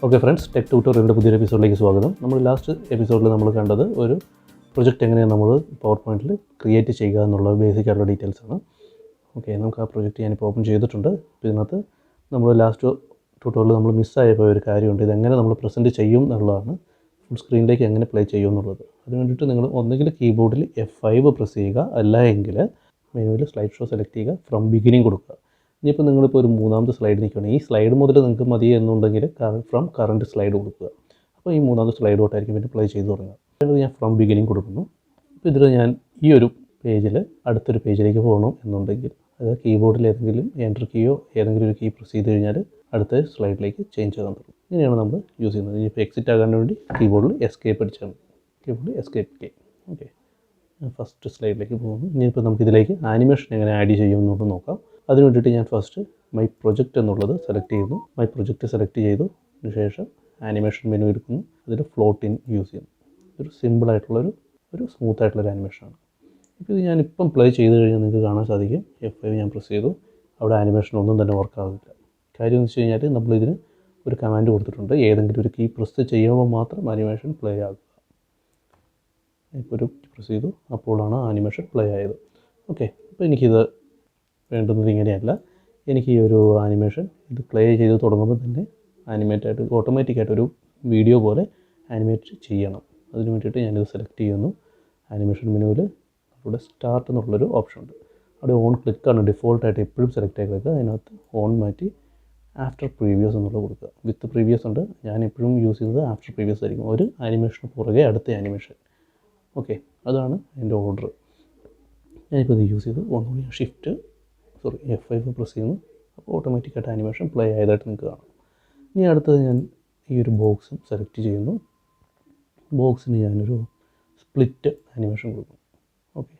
Okay friends, tech ട്യൂട്ടോറിയലിൻ്റെ പുതിയൊരു എപ്പിസോഡിലേക്ക് സ്വാഗതം. നമ്മൾ ലാസ്റ്റ് എപ്പിസോഡിൽ നമ്മൾ കണ്ടത് ഒരു പ്രൊജക്റ്റ് എങ്ങനെയാണ് നമ്മൾ പവർ പോയിൻറ്റിൽ ക്രിയേറ്റ് ചെയ്യുക എന്നുള്ള ബേസിക് ആയിട്ടുള്ള ഡീറ്റെയിൽസാണ്. ഓക്കെ, നമുക്ക് ആ പ്രൊജക്റ്റ് ഞാനിപ്പോൾ ഓപ്പൺ ചെയ്തിട്ടുണ്ട്. ഇതിനകത്ത് നമ്മൾ ലാസ്റ്റ് ട്യൂട്ടോറിയൽ നമ്മൾ മിസ്സായ പോയ ഒരു കാര്യമുണ്ട്. ഇതെങ്ങനെ നമ്മൾ പ്രസൻറ്റ് ചെയ്യും എന്നുള്ളതാണ്, ഫുൾ സ്ക്രീനിലേക്ക് എങ്ങനെ പ്ലേ ചെയ്യും എന്നുള്ളത്. അതിന് വേണ്ടിയിട്ട് നിങ്ങൾ ഒന്നുകിൽ കീബോർഡിൽ F5 പ്രസ് ചെയ്യുക, അല്ല എങ്കിൽ മെനുവിൽ സ്ലൈഡ് ഷോ സെലക്ട് ചെയ്യുക, ഫ്രം ബിഗിനിങ് കൊടുക്കുക. ഇനിയിപ്പോൾ നിങ്ങളിപ്പോൾ ഒരു മൂന്നാമത്തെ സ്ലൈഡ് നിൽക്കുകയാണ്, ഈ സ്ലൈഡ് മുതൽ നിങ്ങൾക്ക് മതി എന്നുണ്ടെങ്കിൽ ഫ്രം കറണ്ട് സ്ലൈഡ് കൊടുക്കുക. അപ്പോൾ ഈ മൂന്നാമത്തെ സ്ലൈഡ് തൊട്ടായിരിക്കും പിന്നെ പ്ലേ ചെയ്ത് തുടങ്ങുക. അതായത് ഞാൻ ഫ്രം ബിഗിനിങ് കൊടുക്കുന്നു. അപ്പോൾ ഇതിൽ ഞാൻ ഈ ഒരു പേജിൽ അടുത്തൊരു പേജിലേക്ക് പോകണം എന്നുണ്ടെങ്കിൽ, അതായത് കീബോർഡിൽ ഏതെങ്കിലും എൻ്റർ കീയോ ഏതെങ്കിലും ഒരു കീ പ്രസ് ചെയ്ത് കഴിഞ്ഞാൽ അടുത്ത സ്ലൈഡിലേക്ക് ചേഞ്ച് ആകാൻ തുടങ്ങും. ഇങ്ങനെയാണ് നമ്മൾ യൂസ് ചെയ്യുന്നത്. ഇപ്പോൾ എക്സിറ്റ് ആകാൻ വേണ്ടി കീബോർഡിൽ എസ്കേപ്പ് അടിച്ചാണ്, കീബോർഡിൽ എസ്കേപ്പ് കീ. ഓക്കെ, ഫസ്റ്റ് സ്ലൈഡിലേക്ക് പോകുന്നു. ഇനിയിപ്പോൾ നമുക്കിതിലേക്ക് ആനിമേഷൻ എങ്ങനെ ആഡ് ചെയ്യുമെന്നുള്ളത് നോക്കാം. അതിന് വേണ്ടിയിട്ട് ഞാൻ ഫസ്റ്റ് മൈ പ്രൊജക്റ്റ് എന്നുള്ളത് സെലക്ട് ചെയ്യുന്നു. മൈ പ്രൊജക്റ്റ് സെലക്ട് ചെയ്തു ശേഷം ആനിമേഷൻ മെനു എടുക്കുന്നു. അതിൽ ഫ്ലോട്ട് ഇൻ യൂസ് ചെയ്യുന്നു. ഒരു സിമ്പിളായിട്ടുള്ളൊരു സ്മൂത്തായിട്ടുള്ളൊരു ആനിമേഷനാണ്. ഇപ്പോൾ ഇത് ഞാനിപ്പം പ്ലേ ചെയ്ത് കഴിഞ്ഞാൽ നിങ്ങൾക്ക് കാണാൻ സാധിക്കും. F5 ഞാൻ പ്രസ് ചെയ്തു, അവിടെ ആനിമേഷൻ ഒന്നും തന്നെ വർക്കാവില്ല. കാര്യം എന്ന് വെച്ച് കഴിഞ്ഞാൽ നമ്മളിതിന് ഒരു കമാൻഡ് കൊടുത്തിട്ടുണ്ട്, ഏതെങ്കിലും ഒരു കീ പ്രസ് ചെയ്യുമ്പോൾ മാത്രം ആനിമേഷൻ പ്ലേ ആകുക. ഇപ്പോൾ ഒരു പ്രസ് ചെയ്തു, അപ്പോഴാണ് ആനിമേഷൻ പ്ലേ ആയത്. ഓക്കെ, അപ്പോൾ എനിക്കിത് വേണ്ടുന്നത് ഇങ്ങനെയല്ല. എനിക്ക് ഈ ഒരു ആനിമേഷൻ ഇത് പ്ലേ ചെയ്ത് തുടങ്ങുമ്പോൾ തന്നെ ആനിമേറ്റായിട്ട് ഓട്ടോമാറ്റിക്കായിട്ടൊരു വീഡിയോ പോലെ ആനിമേറ്റ് ചെയ്യണം. അതിന് വേണ്ടിയിട്ട് ഞാനിത് സെലക്ട് ചെയ്യുന്നു. ആനിമേഷൻ മെനുവിൽ അവിടെ സ്റ്റാർട്ട് എന്നുള്ളൊരു ഓപ്ഷൻ ഉണ്ട്. അവിടെ ഓൺ ക്ലിക്കാണ് ഡിഫോൾട്ടായിട്ട് എപ്പോഴും സെലക്ട് ആയി കിടക്കുക. അതിനകത്ത് ഓൺ മാറ്റി ആഫ്റ്റർ പ്രീവിയസ് എന്നുള്ളത് കൊടുക്കുക. വിത്ത് പ്രീവിയസ് ഉണ്ട്, ഞാൻ എപ്പോഴും യൂസ് ചെയ്യുന്നത് ആഫ്റ്റർ പ്രീവിയസ് ആയിരിക്കും. ഒരു ആനിമേഷന് പുറകെ അടുത്ത ആനിമേഷൻ. ഓക്കെ, അതാണ് എൻ്റെ ഓർഡർ. ഞാനിപ്പോൾ ഇത് യൂസ് ചെയ്ത് ഒന്നുകൂടി F5 പ്രസ് ചെയ്യുന്നു. അപ്പോൾ ഓട്ടോമാറ്റിക്കായിട്ട് ആനിമേഷൻ പ്ലേ ആയതായിട്ട് നിങ്ങൾക്ക് കാണാം. ഇനി അടുത്തത് ഞാൻ ഈ ഒരു ബോക്സും സെലക്ട് ചെയ്യുന്നു. ബോക്സിന് ഞാനൊരു സ്പ്ലിറ്റ് ആനിമേഷൻ കൊടുക്കും. ഓക്കെ,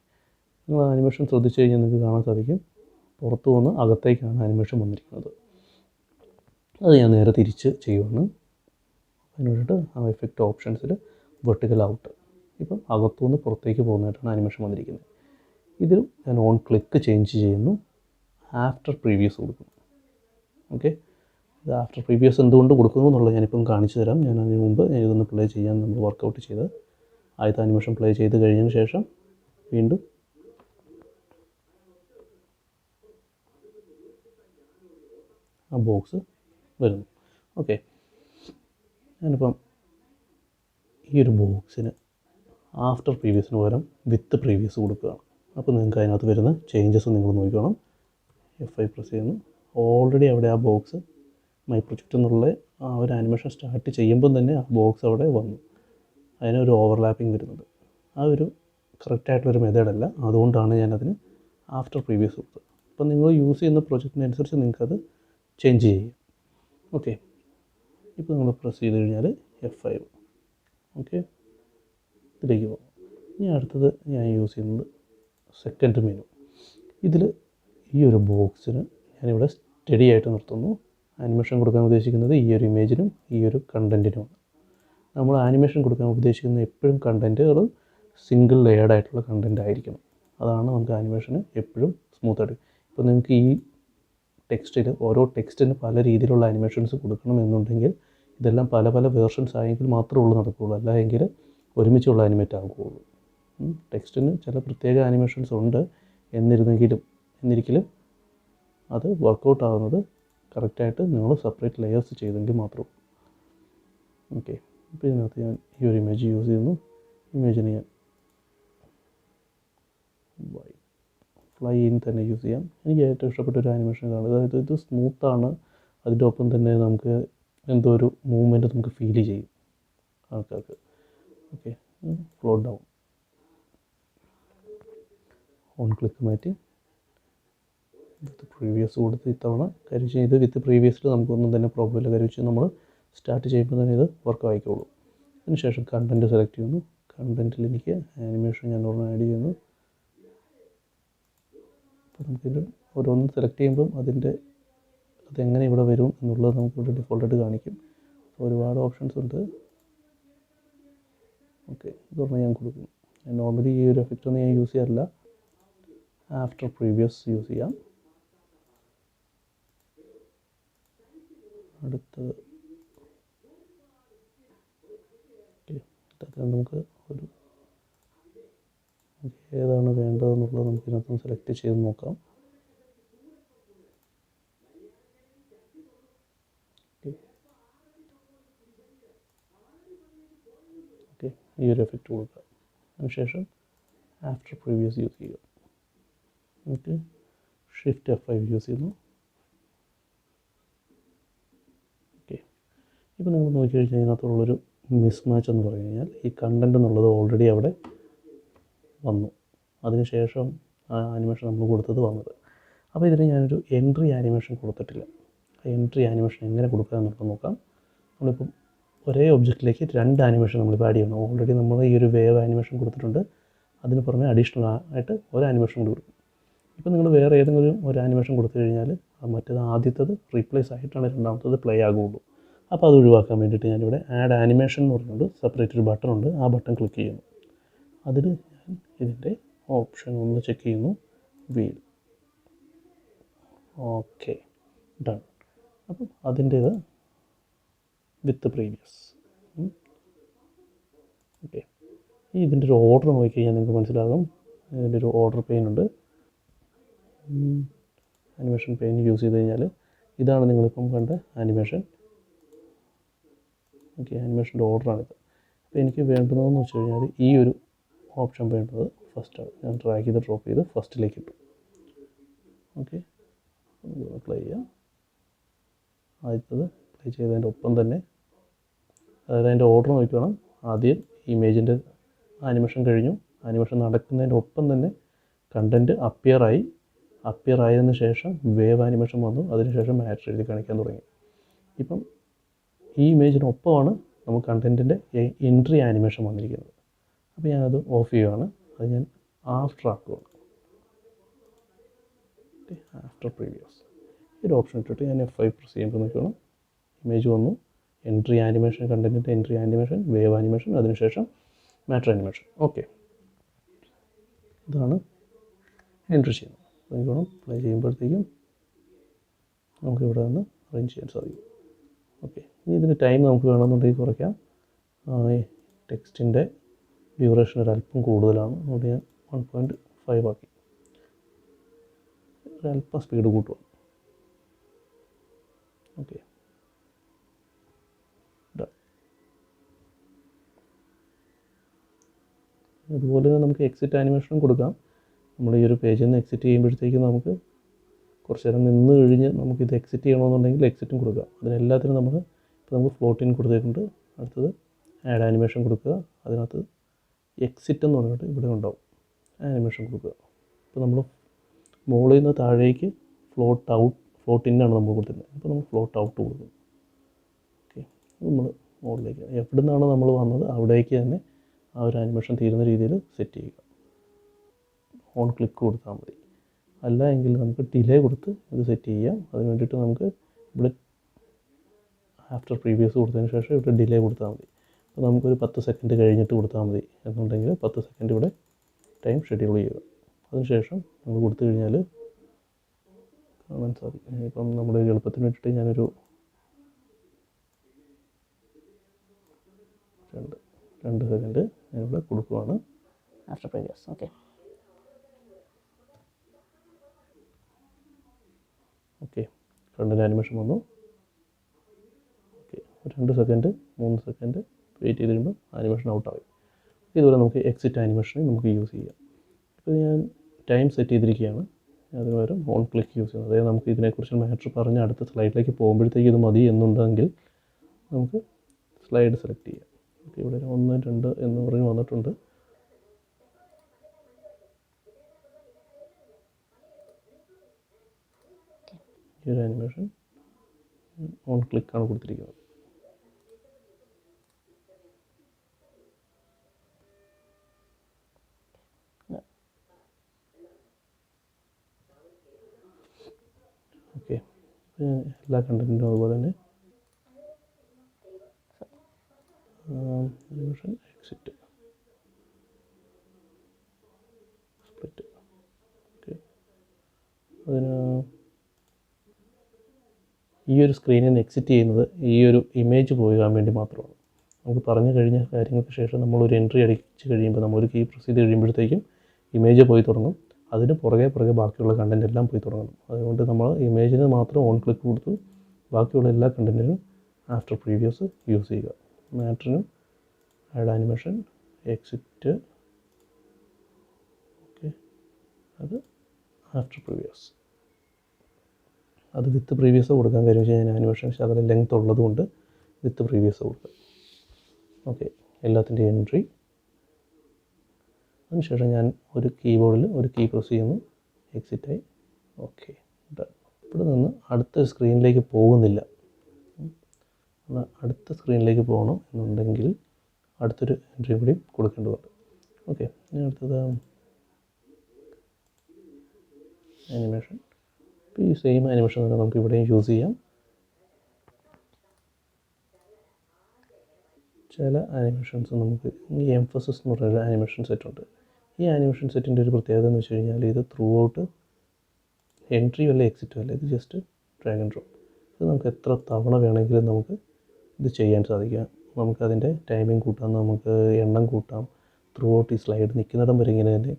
നിങ്ങൾ ആനിമേഷൻ ശ്രദ്ധിച്ചു കഴിഞ്ഞാൽ നിങ്ങൾക്ക് കാണാൻ സാധിക്കും, പുറത്തു വന്ന് അകത്തേക്കാണ് ആനിമേഷൻ വന്നിരിക്കുന്നത്. അത് ഞാൻ നേരെ തിരിച്ച് ചെയ്യുവാണ്. അതിന് വേണ്ടിയിട്ട് ആ എഫക്റ്റ് ഓപ്ഷൻസിൽ വെർട്ടിക്കൽ ഔട്ട്, ഇപ്പം അകത്തുനിന്ന് പുറത്തേക്ക് പോകുന്നതായിട്ടാണ് ആനിമേഷൻ വന്നിരിക്കുന്നത്. ഇതിൽ ഞാൻ ഓൺ ക്ലിക്ക് ചേഞ്ച് ചെയ്യുന്നു, ആഫ്റ്റർ പ്രീവിയസ് കൊടുക്കുന്നു. ഓക്കെ, ഇത് ആഫ്റ്റർ പ്രീവിയസ് എന്തുകൊണ്ട് കൊടുക്കുന്നു എന്നുള്ളത് ഞാനിപ്പം കാണിച്ചു തരാം. ഞാൻ അതിന് മുമ്പ് ഇതൊന്ന് പ്ലേ ചെയ്യാൻ നമ്മൾ വർക്കൗട്ട് ചെയ്ത് ആദ്യത്തെ ആനിമേഷൻ പ്ലേ ചെയ്ത് കഴിഞ്ഞതിന് ശേഷം വീണ്ടും ആ ബോക്സ് വരുന്നു. ഓക്കെ, ഞാനിപ്പം ഈ ഒരു ബോക്സിന് ആഫ്റ്റർ പ്രീവിയസിന് പകരം വിത്ത് പ്രീവിയസ് കൊടുക്കുകയാണ്. അപ്പോൾ നിങ്ങൾക്ക് അതിനകത്ത് വരുന്ന ചേഞ്ചസ് നിങ്ങൾ നോക്കണം. F5 പ്രസ് ചെയ്യുന്നു. ഓൾറെഡി അവിടെ ആ ബോക്സ് മൈ പ്രൊജക്റ്റ് എന്നുള്ള ആ ഒരു ആനിമേഷൻ സ്റ്റാർട്ട് ചെയ്യുമ്പം തന്നെ ആ ബോക്സ് അവിടെ വന്നു. അതിനൊരു ഓവർലാപ്പിംഗ് വരുന്നത്. ആ ഒരു കറക്റ്റായിട്ടുള്ളൊരു മെത്തേഡല്ല, അതുകൊണ്ടാണ് ഞാനതിന് ആഫ്റ്റർ പ്രീവിയസ് കൊടുത്തത്. അപ്പം നിങ്ങൾ യൂസ് ചെയ്യുന്ന പ്രൊജക്റ്റിനനുസരിച്ച് നിങ്ങൾക്കത് ചേഞ്ച് ചെയ്യാം. ഓക്കെ, ഇപ്പോൾ നമ്മൾ പ്രസ് ചെയ്ത് കഴിഞ്ഞാൽ F5. ഓക്കെ, ഇതിലേക്ക് പോകും. ഇനി അടുത്തത് ഞാൻ യൂസ് ചെയ്യുന്നത് സെക്കൻഡ് മെനു. ഇതിൽ ഈ ഒരു ബോക്സിന് ഞാനിവിടെ സ്റ്റഡി ആയിട്ട് നിർത്തുന്നു. ആനിമേഷൻ കൊടുക്കാൻ ഉദ്ദേശിക്കുന്നത് ഈ ഒരു ഇമേജിനും ഈ ഒരു കണ്ടൻറ്റിനുമാണ്. നമ്മൾ ആനിമേഷൻ കൊടുക്കാൻ ഉദ്ദേശിക്കുന്ന എപ്പോഴും കണ്ടൻറ്റുകൾ സിംഗിൾ ലെയർഡ് ആയിട്ടുള്ള കണ്ടൻറ്റ് ആയിരിക്കണം. അതാണ് നമുക്ക് ആനിമേഷന് എപ്പോഴും സ്മൂത്തായിട്ട്. ഇപ്പോൾ നിങ്ങൾക്ക് ഈ ടെക്സ്റ്റിൽ ഓരോ ടെക്സ്റ്റിന് പല രീതിയിലുള്ള ആനിമേഷൻസ് കൊടുക്കണം എന്നുണ്ടെങ്കിൽ ഇതെല്ലാം പല പല വേർഷൻസ് ആയെങ്കിൽ മാത്രമേ ഉള്ളൂ നടക്കുകയുള്ളൂ, അല്ല എങ്കിൽ ഒരുമിച്ചുള്ള ആനിമേറ്റ് ആകുകയുള്ളൂ. ടെക്സ്റ്റിന് ചില പ്രത്യേക ആനിമേഷൻസ് ഉണ്ട് എന്നിരിക്കലും അത് വർക്കൗട്ട് ആകുന്നത് കറക്റ്റായിട്ട് നിങ്ങൾ സെപ്പറേറ്റ് ലെയേഴ്സ് ചെയ്തെങ്കിൽ മാത്രമേ. ഓക്കെ, ഇപ്പോൾ ഇതിനകത്ത് ഞാൻ ഈ ഒരു ഇമേജ് യൂസ് ചെയ്യുന്നു. ഇമേജിന് ഞാൻ ഫ്ലൈ ഇൻ തന്നെ യൂസ് ചെയ്യാം. എനിക്ക് ഏറ്റവും ഇഷ്ടപ്പെട്ട ഒരു ആനിമേഷൻ ഇതാണ്. അതായത് ഇത് സ്മൂത്താണ്, അതിൻ്റെ ഒപ്പം തന്നെ നമുക്ക് എന്തോ ഒരു മൂവ്മെൻറ്റ് നമുക്ക് ഫീൽ ചെയ്യും ആൾക്കാർക്ക്. Okay, float down, on click മാറ്റി വിത്ത് പ്രീവിയസ് കൊടുത്ത് ഇത്തവണ കരിച്ച് ഇത് വിത്ത് പ്രീവിയസിൽ നമുക്കൊന്നും തന്നെ പ്രോബ്ലം ഇല്ല. കരിച്ച് നമ്മൾ സ്റ്റാർട്ട് ചെയ്യുമ്പോൾ തന്നെ ഇത് വർക്ക് ആയിക്കോളും. അതിനുശേഷം കണ്ടൻറ്റ് സെലക്ട് ചെയ്യുന്നു. കണ്ടൻറ്റിൽ എനിക്ക് ആനിമേഷൻ ഞാൻ ഒരെണ്ണം ആഡ് ചെയ്യുന്നു. അപ്പോൾ നമുക്കിത് ഓരോന്നും സെലക്ട് ചെയ്യുമ്പം അതെങ്ങനെ ഇവിടെ വരും എന്നുള്ളത് നമുക്കിവിടെ ഡിഫോൾട്ടായിട്ട് കാണിക്കും. ഒരുപാട് ഓപ്ഷൻസ് ഉണ്ട്. ഓക്കെ, ഇതൊരെണ്ണം ഞാൻ കൊടുക്കുന്നു. ഞാൻ നോർമലി ഈ ഒരു എഫക്റ്റ് ഒന്നും ഞാൻ യൂസ് ചെയ്യാറില്ല. ആഫ്റ്റർ പ്രീവിയസ് യൂസ് ചെയ്യാം. അടുത്തത് നമുക്ക് ഒരു ഏതാണ് വേണ്ടതെന്നുള്ളത് നമുക്ക് ഇതിനകത്ത് സെലക്ട് ചെയ്ത് നോക്കാം. ഓക്കെ, ഈ ഒരു എഫക്റ്റ് കൊടുക്കുക. അതിനുശേഷം ആഫ്റ്റർ പ്രീവിയസ് യൂസ് ചെയ്യുക. നമുക്ക് ഷിഫ്റ്റ് F5 യൂസ് ചെയ്യുന്നു. ഓക്കെ, ഇപ്പോൾ നിങ്ങൾ നോക്കിക്കഴിഞ്ഞാൽ ഇതിനകത്തുള്ളൊരു മിസ് മാച്ച് എന്ന് പറഞ്ഞു കഴിഞ്ഞാൽ ഈ കണ്ടൻറ് എന്നുള്ളത് ഓൾറെഡി അവിടെ വന്നു, അതിനുശേഷം ആ ആനിമേഷൻ നമ്മൾ കൊടുത്തത് വന്നത്. അപ്പോൾ ഇതിന് ഞാനൊരു എൻട്രി ആനിമേഷൻ കൊടുത്തിട്ടില്ല. ആ എൻട്രി ആനിമേഷൻ എങ്ങനെ കൊടുക്കുക എന്നുള്ളത് നോക്കാം. നമ്മളിപ്പം ഒരേ ഒബ്ജക്റ്റിലേക്ക് 2 ആനിമേഷൻ നമ്മളിപ്പോൾ ആഡ് ചെയ്യണം. ഓൾറെഡി നമ്മൾ ഈ ഒരു വേവ് ആനിമേഷൻ കൊടുത്തിട്ടുണ്ട്, അതിന് പുറമെ അഡീഷണൽ ആയിട്ട് ഒരു ആനിമേഷൻ കൂടി കൊടുക്കും. ഇപ്പോൾ നിങ്ങൾ വേറെ ഏതെങ്കിലും ഒരു ആനിമേഷൻ കൊടുത്തു കഴിഞ്ഞാൽ മറ്റേത് ആദ്യത്തത് റീപ്ലേസ് ആയിട്ടാണ് രണ്ടാമത്തത് പ്ലേ ആകുള്ളൂ. അപ്പോൾ അത് ഒഴിവാക്കാൻ വേണ്ടിയിട്ട് ഞാനിവിടെ ആഡ് ആനിമേഷൻ എന്ന് പറഞ്ഞുകൊണ്ട് സെപ്പറേറ്റ് ഒരു ബട്ടൺ ഉണ്ട്, ആ ബട്ടൺ ക്ലിക്ക് ചെയ്യുന്നു. അതിൽ ഞാൻ ഇതിൻ്റെ ഓപ്ഷൻ ഒന്ന് ചെക്ക് ചെയ്യുന്നു, വീൽ. Okay, done. അപ്പം അതിൻ്റേത് വിത്ത് പ്രീവിയസ്. ഓക്കെ, ഇതിൻ്റെ ഒരു ഓർഡർ നോക്കിക്കഴിഞ്ഞാൽ നിങ്ങൾക്ക് മനസ്സിലാകും. ഇതിൻ്റെ ഒരു ഓർഡർ പെയിൻ ഉണ്ട്. ആനിമേഷൻ പെയിൻ യൂസ് ചെയ്ത് കഴിഞ്ഞാൽ ഇതാണ് നിങ്ങളിപ്പം കണ്ട ആനിമേഷൻ. ഓക്കെ, ആനിമേഷൻ്റെ ഓർഡറാണിത്. അപ്പോൾ എനിക്ക് വേണ്ടുന്നതെന്ന് വെച്ച് കഴിഞ്ഞാൽ ഈ ഒരു ഓപ്ഷൻ വേണ്ടത് ഫസ്റ്റാണ്. ഞാൻ ഡ്രാഗ് ചെയ്ത് ഡ്രോപ്പ് ചെയ്ത് ഫസ്റ്റിലേക്ക് ഇട്ടു. ഓക്കെ, പ്ലേ ചെയ്യാം. ആദ്യത്തത് പ്ലേ ചെയ്തതിൻ്റെ ഒപ്പം തന്നെ, അതായത് അതിൻ്റെ ഓർഡർ നോക്കി വേണം. ആദ്യം ഇമേജിൻ്റെ ആനിമേഷൻ കഴിഞ്ഞു, ആനിമേഷൻ നടക്കുന്നതിൻ്റെ ഒപ്പം തന്നെ കണ്ടൻറ്റ് അപ്പിയർ ആയതിനു ശേഷം വേവ് ആനിമേഷൻ വന്നു, അതിനുശേഷം മാറ്റർ എഴുതി കാണിക്കാൻ തുടങ്ങി. ഇപ്പം ഈ ഇമേജിനൊപ്പമാണ് നമുക്ക് കണ്ടൻറ്റിൻ്റെ എൻട്രി ആനിമേഷൻ വന്നിരിക്കുന്നത്. അപ്പോൾ ഞാനത് ഓഫ് ചെയ്യുകയാണ്. അത് ഞാൻ ആഫ്റ്റർ ആക്കുകയാണ്. ഓക്കെ, ആഫ്റ്റർ പ്രീവിയസ് ഈ ഒരു ഓപ്ഷൻ ഇട്ടിട്ട് ഞാൻ F5 പ്രസ് ചെയ്യുമ്പോൾ നോക്കണം, ഇമേജ് വന്നു, എൻട്രി ആനിമേഷൻ, കണ്ടൻറ്റിൻ്റെ എൻട്രി ആനിമേഷൻ, വേവ് ആനിമേഷൻ, അതിനുശേഷം മാറ്റർ ആനിമേഷൻ. ഓക്കെ, ഇതാണ് എൻട്രി ചെയ്യുന്നത്. നോക്കണം, പ്ലേ ചെയ്യുമ്പോഴത്തേക്കും നമുക്ക് ഇവിടെ നിന്ന് അറേഞ്ച് ചെയ്യാൻ സാധിക്കും. ഓക്കെ, ഇനി ഇതിൻ്റെ ടൈം നമുക്ക് വേണമെന്നുണ്ടെങ്കിൽ കുറയ്ക്കാം. ഈ ടെക്സ്റ്റിൻ്റെ ഡ്യൂറേഷൻ ഒരല്പം കൂടുതലാണ്, അതുകൊണ്ട് ഞാൻ 1.5 ആക്കി. ഒരല്പം സ്പീഡ് കൂട്ടുക. ഓക്കെ, അതുപോലെ തന്നെ നമുക്ക് എക്സിറ്റ് ആനിമേഷനും കൊടുക്കാം. നമ്മൾ ഈ ഒരു പേജിൽ നിന്ന് എക്സിറ്റ് ചെയ്യുമ്പോഴത്തേക്കും നമുക്ക് കുറച്ച് നേരം നിന്ന് കഴിഞ്ഞ് നമുക്കിത് എക്സിറ്റ് ചെയ്യണമെന്നുണ്ടെങ്കിൽ എക്സിറ്റും കൊടുക്കാം. അതിനെല്ലാത്തിനും നമുക്ക് ഇപ്പോൾ നമുക്ക് ഫ്ലോട്ടിൻ കൊടുത്തിട്ടുണ്ട്. അടുത്തത് ആഡ് ആനിമേഷൻ കൊടുക്കുക. അതിനകത്ത് എക്സിറ്റ് എന്ന് പറഞ്ഞിട്ട് ഇവിടെ ഉണ്ടാവും, ആനിമേഷൻ കൊടുക്കുക. ഇപ്പോൾ നമ്മൾ മുകളിൽ നിന്ന് താഴേക്ക് ഫ്ലോട്ട് ഇന്നാണ് നമ്മൾ കൊടുത്തിട്ടുള്ളത്. അപ്പോൾ നമ്മൾ ഫ്ലോട്ട് ഔട്ട് കൊടുക്കും. ഓക്കെ, നമ്മൾ മുകളിലേക്ക് എവിടെ നിന്നാണ് നമ്മൾ വന്നത് അവിടേക്ക് തന്നെ ആ ഒരു ആനിമേഷൻ തീരുന്ന രീതിയിൽ സെറ്റ് ചെയ്യുക. ഓൺ ക്ലിക്ക് കൊടുത്താൽ മതി. അല്ല എങ്കിൽ നമുക്ക് ഡിലേ കൊടുത്ത് ഇത് സെറ്റ് ചെയ്യാം. അതിന് വേണ്ടിയിട്ട് നമുക്ക് ഇവിടെ ആഫ്റ്റർ പ്രീവിയസ് കൊടുത്തതിന് ശേഷം ഇവിടെ ഡിലേ കൊടുത്താൽ മതി. അപ്പോൾ നമുക്കൊരു 10 സെക്കൻഡ് കഴിഞ്ഞിട്ട് കൊടുത്താൽ മതി എന്നുണ്ടെങ്കിൽ 10 സെക്കൻഡ് ഇവിടെ ടൈം ഷെഡ്യൂൾ ചെയ്യുക. അതിനുശേഷം നമ്മൾ കൊടുത്തു കഴിഞ്ഞാൽ കാണാൻ സാധിക്കും. ഇപ്പം നമ്മുടെ എളുപ്പത്തിന് വേണ്ടിയിട്ട് ഞാനൊരു 2 സെക്കൻഡ് ഞാനിവിടെ കൊടുക്കുകയാണ്. After previous. Okay, okay, content animation വന്നു. ഓക്കെ, 2 സെക്കൻഡ് 3 സെക്കൻഡ് വെയിറ്റ് ചെയ്ത് കഴിയുമ്പോൾ ആനിമേഷൻ ഔട്ടായി. ഇതുപോലെ നമുക്ക് എക്സിറ്റ് ആനിമേഷനെ നമുക്ക് യൂസ് ചെയ്യാം. ഇപ്പോൾ ഞാൻ ടൈം സെറ്റ് ചെയ്തിരിക്കുകയാണ്. അതിന് പകരം ഓൺ ക്ലിക്ക് യൂസ് ചെയ്യുന്നത്. അതായത് നമുക്ക് ഇതിനെക്കുറിച്ച് മാറ്റർ പറഞ്ഞ് അടുത്ത സ്ലൈഡിലേക്ക് പോകുമ്പോഴത്തേക്ക് ഇത് മതി എന്നുണ്ടെങ്കിൽ നമുക്ക് സ്ലൈഡ് സെലക്ട് ചെയ്യാം. ഓക്കെ, ഇവിടെ 1, 2 എന്ന് പറഞ്ഞ് വന്നിട്ടുണ്ട്. ഈ ഒരു ആനിമേഷൻ ഓൺ ക്ലിക്കാണ് കൊടുത്തിരിക്കുന്നത്. ഓക്കെ, എല്ലാ കണ്ടൻറ്റിനും അതുപോലെ തന്നെ ആനിമേഷൻ എക്സിറ്റ് സ്പ്ലിറ്റ്. ഓക്കെ, അതിന് ഈ ഒരു സ്ക്രീനിൽ നിന്ന് എക്സിറ്റ് ചെയ്യുന്നത് ഈ ഒരു ഇമേജ് പോകാൻ വേണ്ടി മാത്രമാണ്. നമുക്ക് പറഞ്ഞു കഴിഞ്ഞ കാര്യങ്ങൾക്ക് ശേഷം നമ്മളൊരു എൻട്രി അടിച്ച് കഴിയുമ്പോൾ നമ്മളൊരു കീ പ്രസ് ചെയ്ത് കഴിയുമ്പോഴത്തേക്കും ഇമേജ് പോയി തുടങ്ങും. അതിന് പുറകെ ബാക്കിയുള്ള കണ്ടൻറ് എല്ലാം പോയി തുടങ്ങണം. അതുകൊണ്ട് നമ്മൾ ഇമേജിന് മാത്രം ഓൺ ക്ലിക്ക് കൊടുത്തു ബാക്കിയുള്ള എല്ലാ കണ്ടൻറ്റിനും ആഫ്റ്റർ പ്രീവിയസ് യൂസ് ചെയ്യുക. മാറ്ററിനും ആഡ് ആനിമേഷൻ, എക്സിറ്റ്, ഓക്കെ, അത് ആഫ്റ്റർ പ്രീവിയസ്, അത് വിത്ത് പ്രീവിയസ് കൊടുക്കാൻ കാര്യം വെച്ച് കഴിഞ്ഞാൽ ആനിമേഷൻ ശകലം ലെങ്ത് ഉള്ളതുകൊണ്ട് വിത്ത് പ്രീവിയസ് കൊടുക്കുക. ഓക്കെ, എല്ലാത്തിൻ്റെ എൻട്രി. അതിനുശേഷം ഞാൻ ഒരു കീബോർഡിൽ ഒരു കീ പ്രസ് ചെയ്യുന്നു, എക്സിറ്റായി. ഓക്കെ, ഇവിടെ നിന്ന് അടുത്ത സ്ക്രീനിലേക്ക് പോകുന്നില്ല. അടുത്ത സ്ക്രീനിലേക്ക് പോകണം എന്നുണ്ടെങ്കിൽ അടുത്തൊരു എൻട്രി കൂടി കൊടുക്കേണ്ടതുണ്ട്. ഓക്കെ, ഇനി അടുത്തത് ആനിമേഷൻ. ഇപ്പോൾ ഈ സെയിം ആനിമേഷൻ തന്നെ നമുക്ക് ഇവിടെയും യൂസ് ചെയ്യാം. ചില ആനിമേഷൻസ് നമുക്ക് ഈ എംഫസിസ് എന്ന് പറയുന്ന ആനിമേഷൻ സെറ്റ് ഉണ്ട്. ഈ ആനിമേഷൻ സെറ്റിൻ്റെ ഒരു പ്രത്യേകത എന്ന് വെച്ച് കഴിഞ്ഞാൽ ഇത് ത്രൂ ഔട്ട് എൻട്രി അല്ല എക്സിറ്റും അല്ല, ഇത് ജസ്റ്റ് ഡ്രാഗ് ആൻഡ് ഡ്രോപ്പ്. ഇത് നമുക്ക് എത്ര തവണ വേണമെങ്കിലും നമുക്ക് ഇത് ചെയ്യാൻ സാധിക്കാം. നമുക്കതിൻ്റെ ടൈമിംഗ് കൂട്ടാം, നമുക്ക് എണ്ണം കൂട്ടാം. ത്രൂ ഔട്ട് ഈ സ്ലൈഡ് നിൽക്കുന്നിടം വരെ ഇങ്ങനെ തന്നെ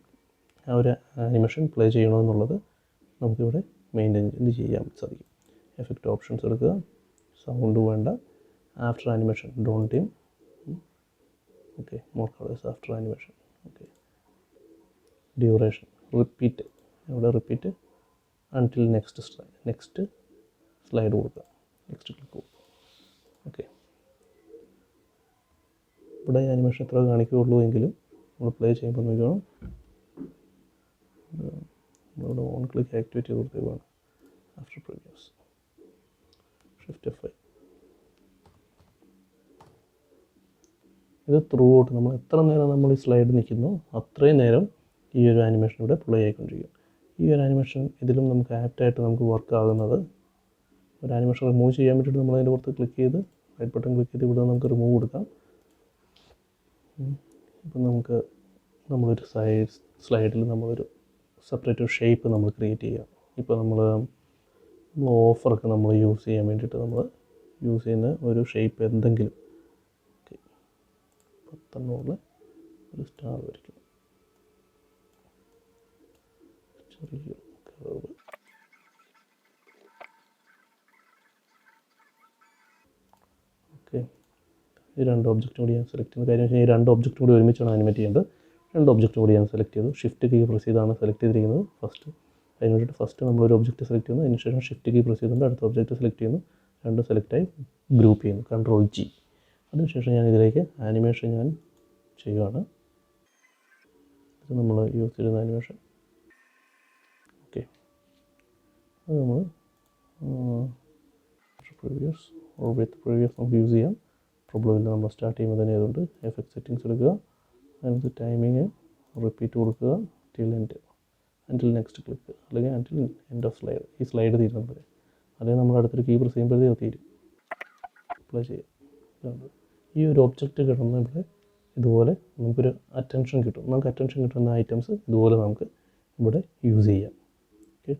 ആ ഒരു ആനിമേഷൻ പ്ലേ ചെയ്യണമെന്നുള്ളത് നമുക്കിവിടെ മെയിൻറ്റെയിൻ ചെയ്യാൻ സാധിക്കും. എഫക്റ്റ് ഓപ്ഷൻസ് എടുക്കുക, സൗണ്ട് വേണ്ട, after animation don't dim, okay, more colours after animation, okay, duration, repeat, ഇവിടെ റിപ്പീറ്റ് അൺടിൽ നെക്സ്റ്റ് സ്ലൈഡ് കൊടുക്കുക, നെക്സ്റ്റ് ക്ലിക്ക് കൊടുക്കുക. ഓക്കെ, ഇവിടെ ആനിമേഷൻ എത്ര കാണിക്കുകയുള്ളൂ എങ്കിലും നമ്മൾ പ്ലേ ചെയ്യുമ്പോൾ നോക്കണം ഇവിടെ ഓൺ ക്ലിക്ക് ആക്ടിവേറ്റ് ചെയ്ത് കൊടുത്തേക്കാണ്. After previous shift F5. ഇത് ത്രൂ ഔട്ട് നമ്മൾ എത്ര നേരം നമ്മൾ ഈ സ്ലൈഡ് നിൽക്കുന്നു അത്രയും നേരം ഈ ഒരു ആനിമേഷൻ ഇവിടെ പ്ലേ ആയിക്കൊണ്ടിരിക്കും. ഈ ഒരു ആനിമേഷൻ ഇതിലും നമുക്ക് ആപ്റ്റായിട്ട് നമുക്ക് വർക്ക് ആകുന്നത്, ഒരു ആനിമേഷൻ റിമൂവ് ചെയ്യാൻ വേണ്ടിയിട്ട് നമ്മൾ അതിൻ്റെ പുറത്ത് ക്ലിക്ക് ചെയ്ത് റൈറ്റ് ബട്ടൺ ക്ലിക്ക് ചെയ്ത് ഇവിടെ നമുക്ക് റിമൂവ് കൊടുക്കാം. ഇപ്പം നമുക്ക് നമ്മളൊരു സ്ലൈഡിൽ നമ്മളൊരു സെപ്പറേറ്റ് ഒരു ഷേപ്പ് നമ്മൾ ക്രിയേറ്റ് ചെയ്യാം. ഇപ്പോൾ നമ്മൾ ഓഫറൊക്കെ നമ്മൾ യൂസ് ചെയ്യാൻ വേണ്ടിയിട്ട് നമ്മൾ യൂസ് ചെയ്യുന്ന ഒരു ഷേപ്പ് എന്തെങ്കിലും, ഓക്കെ, 10 ഒരു സ്റ്റാർ വരയ്ക്കും, ചെറിയ കർവ്. ഓക്കെ, ഈ രണ്ട് ഒബ്ജക്റ്റും കൂടി ഞാൻ സെലക്ട് ചെയ്യുന്ന കാര്യം വെച്ചാൽ ഈ രണ്ട് ഒബ്ജക്റ്റും കൂടി ഒരുമിച്ചാണ് ആനിമേറ്റ് ചെയ്യേണ്ടത്. രണ്ട് ഒബ്ജക്റ്റും കൂടി ഞാൻ സെലക്ട് ചെയ്തു, ഷിഫ്റ്റ് കീ പ്രസ് ചെയ്താണ് സെലക്ട് ചെയ്തിരിക്കുന്നത് ഫസ്റ്റ്. അതിന് വേണ്ടിയിട്ട് ഫസ്റ്റ് നമ്മളൊരു ഒബ്ജക്റ്റ് സെലക്ട് ചെയ്യുന്നു, അതിനുശേഷം ഷിഫ്റ്റ് കീ പ്രസ് ചെയ്തുകൊണ്ട് അടുത്ത ഒബ്ജക്റ്റ് സെലക്ട് ചെയ്യുന്നു, രണ്ട് സെലക്റ്റായി ഗ്രൂപ്പ് ചെയ്യുന്നു, Ctrl+G. അതിനുശേഷം ഞാൻ ഇതിലേക്ക് ആനിമേഷൻ ഞാൻ ചെയ്യുകയാണ്. ഇത് നമ്മൾ യൂസ് ചെയ്യുന്ന ആനിമേഷൻ, ഓക്കെ, അത് നമ്മൾ പ്രീവിയസ് ഓർ വിത്ത് പ്രീവിയസ് നമുക്ക് യൂസ് ചെയ്യാം, പ്രോബ്ലം ഇല്ല. നമ്മൾ സ്റ്റാർട്ട് ചെയ്യുമ്പോൾ തന്നെ അതുകൊണ്ട് എഫക്റ്റ് സെറ്റിങ്സ് എടുക്കുക, അതിനകത്ത് ടൈമിങ് റിപ്പീറ്റ് കൊടുക്കുക, അൻറ്റിൽ നെക്സ്റ്റ് ക്ലിക്ക്, അല്ലെങ്കിൽ അൻറ്റിൽ എൻഡ് ഓഫ് സ്ലൈഡ്, ഈ സ്ലൈഡ് തീരുന്നത് വരെ. അല്ലെങ്കിൽ നമ്മൾ അടുത്തൊരു കീ പ്രസ് ചെയ്യുമ്പോഴത്തേക്ക് തീരും, അപ്ലൈ ചെയ്യാം. ഈ ഒരു ഒബ്ജക്റ്റ് കിട്ടുന്ന ഇവിടെ ഇതുപോലെ നമുക്കൊരു അറ്റൻഷൻ കിട്ടും. നമുക്ക് അറ്റൻഷൻ കിട്ടുന്ന ഐറ്റംസ് ഇതുപോലെ നമുക്ക് ഇവിടെ യൂസ് ചെയ്യാം. ഓക്കെ,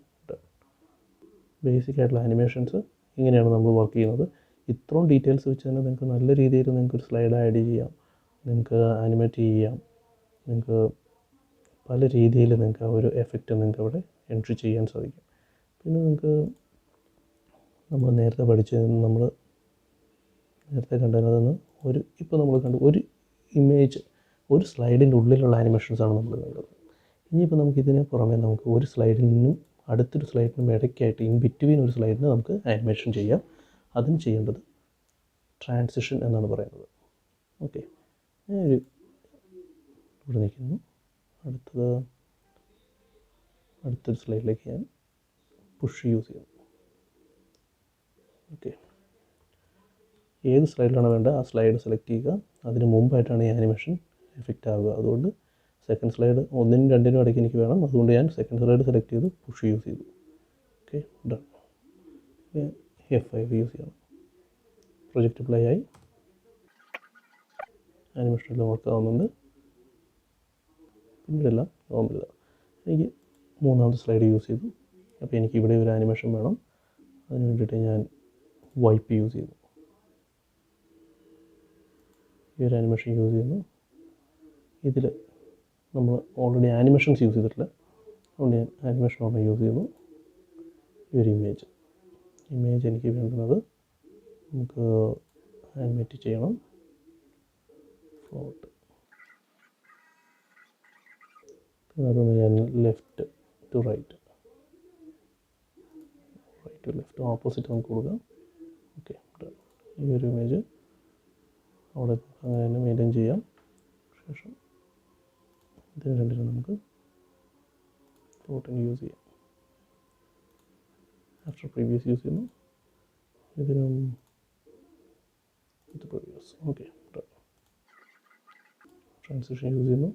ബേസിക് ആയിട്ടുള്ള ആനിമേഷൻസ് ഇങ്ങനെയാണ് നമ്മൾ വർക്ക് ചെയ്യുന്നത്. ഇത്രയും ഡീറ്റെയിൽസ് വെച്ച് തന്നെ നിങ്ങൾക്ക് നല്ല രീതിയിൽ നിങ്ങൾക്കൊരു സ്ലൈഡ് ആഡ് ചെയ്യാം, നിങ്ങൾക്ക് ആനിമേറ്റ് ചെയ്യാം, നിങ്ങൾക്ക് പല രീതിയിൽ നിങ്ങൾക്ക് ആ ഒരു എഫക്റ്റ് നിങ്ങൾക്ക് അവിടെ എൻട്രി ചെയ്യാൻ സാധിക്കും. പിന്നെ നിങ്ങൾക്ക് നമ്മൾ നേരത്തെ നമ്മൾ നേരത്തെ കണ്ടതിനകത്ത് ഇപ്പോൾ നമ്മൾ കണ്ടു ഒരു ഇമേജ്, ഒരു സ്ലൈഡിൻ്റെ ഉള്ളിലുള്ള ആനിമേഷൻസാണ് നമ്മൾ കണ്ടത്. ഇനിയിപ്പോൾ നമുക്ക് ഇതിന് പുറമെ നമുക്ക് ഒരു സ്ലൈഡിൽ നിന്നും അടുത്തൊരു സ്ലൈഡിനും ഇടയ്ക്കായിട്ട് ഇൻ ബിറ്റ്വീൻ ഒരു സ്ലൈഡിന് നമുക്ക് ആനിമേഷൻ ചെയ്യാം. അതിന് ചെയ്യേണ്ടത് ട്രാൻസിഷൻ എന്നാണ് പറയുന്നത്. ഓക്കെ, ഞാനൊരു ഇവിടെ നിൽക്കുന്നു, അടുത്തൊരു സ്ലൈഡിലേക്ക് ഞാൻ പുഷ് യൂസ് ചെയ്യുന്നു. ഓക്കെ, ഏത് സ്ലൈഡിലാണ് വേണ്ടത് ആ സ്ലൈഡ് സെലക്ട് ചെയ്യുക, അതിന് മുമ്പായിട്ടാണ് ഈ ആനിമേഷൻ എഫക്റ്റ് ആവുക. അതുകൊണ്ട് സെക്കൻഡ് സ്ലൈഡ് 1നും 2നും ഇടയ്ക്ക് എനിക്ക് വേണം, അതുകൊണ്ട് ഞാൻ സെക്കൻഡ് സ്ലൈഡ് സെലക്ട് ചെയ്തു, പുഷ് യൂസ് ചെയ്തു. Okay, done. F5 യൂസ് ചെയ്യണം. പ്രൊജക്റ്റ് പ്ലേ ആയി, ആനിമേഷനെല്ലാം വർക്ക് ആവുന്നുണ്ട്, പിന്നീടെല്ലാം നോർമലാണ്. എനിക്ക് മൂന്നാമത്തെ സ്ലൈഡ് യൂസ് ചെയ്തു. അപ്പോൾ എനിക്ക് ഇവിടെ ഒരു ആനിമേഷൻ വേണം, അതിന് വേണ്ടിയിട്ട് ഞാൻ വൈപ്പ് യൂസ് ചെയ്തു. ഈ ഒരു ആനിമേഷൻ യൂസ് ചെയ്യുന്നു. ഇതിൽ നമ്മൾ ഓൾറെഡി ആനിമേഷൻസ് യൂസ് ചെയ്തിട്ടില്ല, അതുകൊണ്ട് ഞാൻ ആനിമേഷൻ ഓർമ്മ യൂസ് ചെയ്യുന്നു. ഈ ഒരു ഇമേജ് എനിക്ക് വേണ്ടുന്നത് നമുക്ക് ആനിമേറ്റ് ചെയ്യണം. ഫ്ലോട്ട് അതൊന്ന് ഞാൻ left to right to left opposite നമുക്ക് കൊടുക്കാം. ഓക്കെ, ഈ ഒരു ഇമേജ് അവിടെ അങ്ങനെ തന്നെ മെയിൻറ്റെയിൻ ചെയ്യാം. ശേഷം ഇതിന് രണ്ടിനും നമുക്ക് ഫ്ലോട്ടിന് യൂസ് ചെയ്യാം. ആഫ്റ്റർ പ്രീവിയസ് യൂസ് ചെയ്യുന്നു. ഇതിനും ഇത് പ്രീവിയസ്. ഓക്കെ, ട്രാൻസിഷൻ യൂസ് ചെയ്യുന്നു.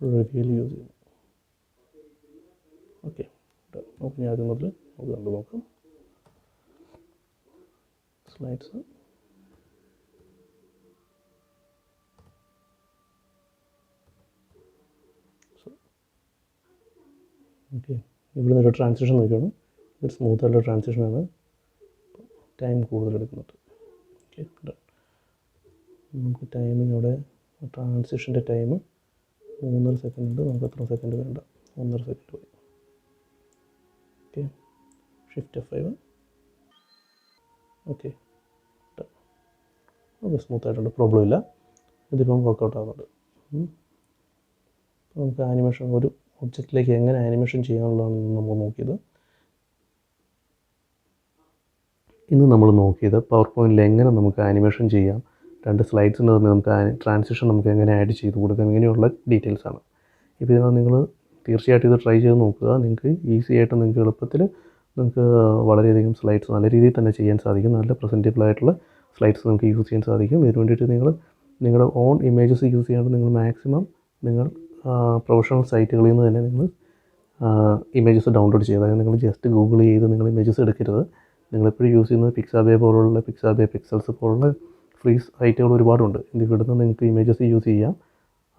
റിവീൽ യൂസ് ചെയ്യുന്നു. ഓക്കെ, നമുക്ക് ഞാൻ ആദ്യം മുതൽ നമുക്ക് കണ്ടു നോക്കാം. സ്ലൈഡ്സ് ഓക്കെ, ഇവിടെ നിന്നൊരു ട്രാൻസിഷൻ നോക്കിയാണ്. ഇതൊരു സ്മൂത്തായിട്ടുള്ള ട്രാൻസിഷനാണ്, ടൈം കൂടുതൽ എടുക്കുന്നുണ്ട്. ഓക്കെ, നമുക്ക് ടൈമിനോടെ ട്രാൻസിഷൻ്റെ ടൈം 3.5 സെക്കൻഡ് ഉണ്ട്. നമുക്ക് എത്ര സെക്കൻഡ് വേണ്ട, 1.5 സെക്കൻഡ് പോയി. Okay, shift F5. Okay, okay, സ്മൂത്തായിട്ടുണ്ട്, പ്രോബ്ലം ഇല്ല. ഇതിപ്പം വർക്കൗട്ട് ആകുന്നുണ്ട്. നമുക്ക് ആനിമേഷൻ ഒരു ഒബ്ജക്റ്റിലേക്ക് എങ്ങനെ ആനിമേഷൻ ചെയ്യാനുള്ളതാണ് നമ്മൾ നോക്കിയത്. ഇന്ന് നമ്മൾ നോക്കിയത് പവർ പോയിൻറ്റിൽ എങ്ങനെ നമുക്ക് ആനിമേഷൻ ചെയ്യാം, 2 സ്ലൈഡ്സിൻ്റെ തമ്മിൽ നമുക്ക് ട്രാൻസിഷൻ നമുക്ക് എങ്ങനെ ആഡ് ചെയ്ത് കൊടുക്കാം, ഇങ്ങനെയുള്ള ഡീറ്റെയിൽസാണ്. ഇപ്പോൾ ഇതിനകത്ത് നിങ്ങൾ തീർച്ചയായിട്ടും ഇത് ട്രൈ ചെയ്ത് നോക്കുക. നിങ്ങൾക്ക് ഈസി ആയിട്ട് നിങ്ങൾക്ക് എളുപ്പത്തിൽ നിങ്ങൾക്ക് വളരെയധികം സ്ലൈഡ്സ് നല്ല രീതിയിൽ തന്നെ ചെയ്യാൻ സാധിക്കും. നല്ല പ്രസൻറ്റബിൾ ആയിട്ടുള്ള സ്ലൈഡ്സ് നിങ്ങൾക്ക് യൂസ് ചെയ്യാൻ സാധിക്കും. ഇതിന് വേണ്ടിയിട്ട് നിങ്ങൾ നിങ്ങളുടെ ഓൺ ഇമേജസ് യൂസ് ചെയ്യാണ്ട് നിങ്ങൾ മാക്സിമം നിങ്ങൾ പ്രൊഫഷണൽ സൈറ്റുകളിൽ നിന്ന് തന്നെ നിങ്ങൾ ഇമേജസ് ഡൗൺലോഡ് ചെയ്യുക. അതായത് നിങ്ങൾ ജസ്റ്റ് ഗൂഗിൾ ചെയ്ത് നിങ്ങൾ ഇമേജസ് എടുക്കരുത്. നിങ്ങളെപ്പോഴും യൂസ് ചെയ്യുന്നത് പിക്സാബേ പോലുള്ള പിക്സൽസ് പോലുള്ള ഫ്രീ സൈറ്റുകൾ ഒരുപാടുണ്ട്. ഇവിടുന്ന് നിങ്ങൾക്ക് ഇമേജസ് യൂസ് ചെയ്യാം.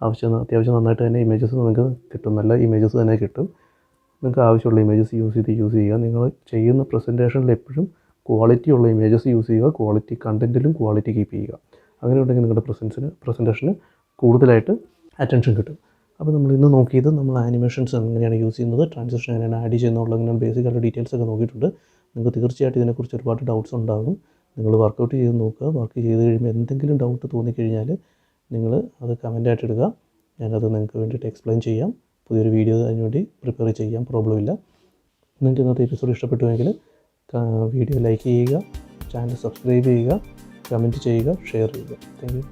അത്യാവശ്യം നന്നായിട്ട് തന്നെ ഇമേജസ് നിങ്ങൾക്ക് കിട്ടും, നല്ല ഇമേജസ് തന്നെ കിട്ടും. നിങ്ങൾക്ക് ആവശ്യമുള്ള ഇമേജസ് യൂസ് ചെയ്യുക. നിങ്ങൾ ചെയ്യുന്ന പ്രസൻറ്റേഷനിൽ എപ്പോഴും ക്വാളിറ്റി ഉള്ള ഇമേജസ് യൂസ് ചെയ്യുക. ക്വാളിറ്റി കണ്ടൻറ്റിലും ക്വാളിറ്റി കീപ്പ് ചെയ്യുക. അങ്ങനെ ഉണ്ടെങ്കിൽ നിങ്ങളുടെ പ്രസൻറ്റേഷന് കൂടുതലായിട്ട് അറ്റൻഷൻ കിട്ടും. അപ്പോൾ നമ്മൾ ഇന്ന് നോക്കിയത് നമ്മൾ ആനിമേഷൻസ് എങ്ങനെയാണ് യൂസ് ചെയ്യുന്നത്, ട്രാൻസിഷൻ എങ്ങനെയാണ് ആഡ് ചെയ്യുന്നുള്ള അങ്ങനെ ബേസിക്കായിട്ട് ഡീറ്റെയിൽസ് ഒക്കെ നോക്കിയിട്ടുണ്ട്. നിങ്ങൾക്ക് തീർച്ചയായിട്ടും ഇതിനെക്കുറിച്ച് ഒരുപാട് ഡൗട്ട്സ് ഉണ്ടാകും. നിങ്ങൾ വർക്കൗട്ട് ചെയ്ത് നോക്കുക. വർക്ക് ചെയ്ത് കഴിയുമ്പോൾ എന്തെങ്കിലും ഡൗട്ട് തോന്നിക്കഴിഞ്ഞാൽ നിങ്ങൾ അത് കമൻറ്റായിട്ട് ഇടുക. ഞാനത് നിങ്ങൾക്ക് വേണ്ടിയിട്ട് എക്സ്പ്ലെയിൻ ചെയ്യാം. പുതിയൊരു വീഡിയോ അതിനുവേണ്ടി പ്രിപ്പയർ ചെയ്യാം, പ്രോബ്ലം ഇല്ല. നിങ്ങൾക്ക് ഇന്നത്തെ എപ്പിസോഡ് ഇഷ്ടപ്പെട്ടുവെങ്കിൽ വീഡിയോ ലൈക്ക് ചെയ്യുക, ചാനൽ സബ്സ്ക്രൈബ് ചെയ്യുക, കമൻറ്റ് ചെയ്യുക, ഷെയർ ചെയ്യുക. Thank you.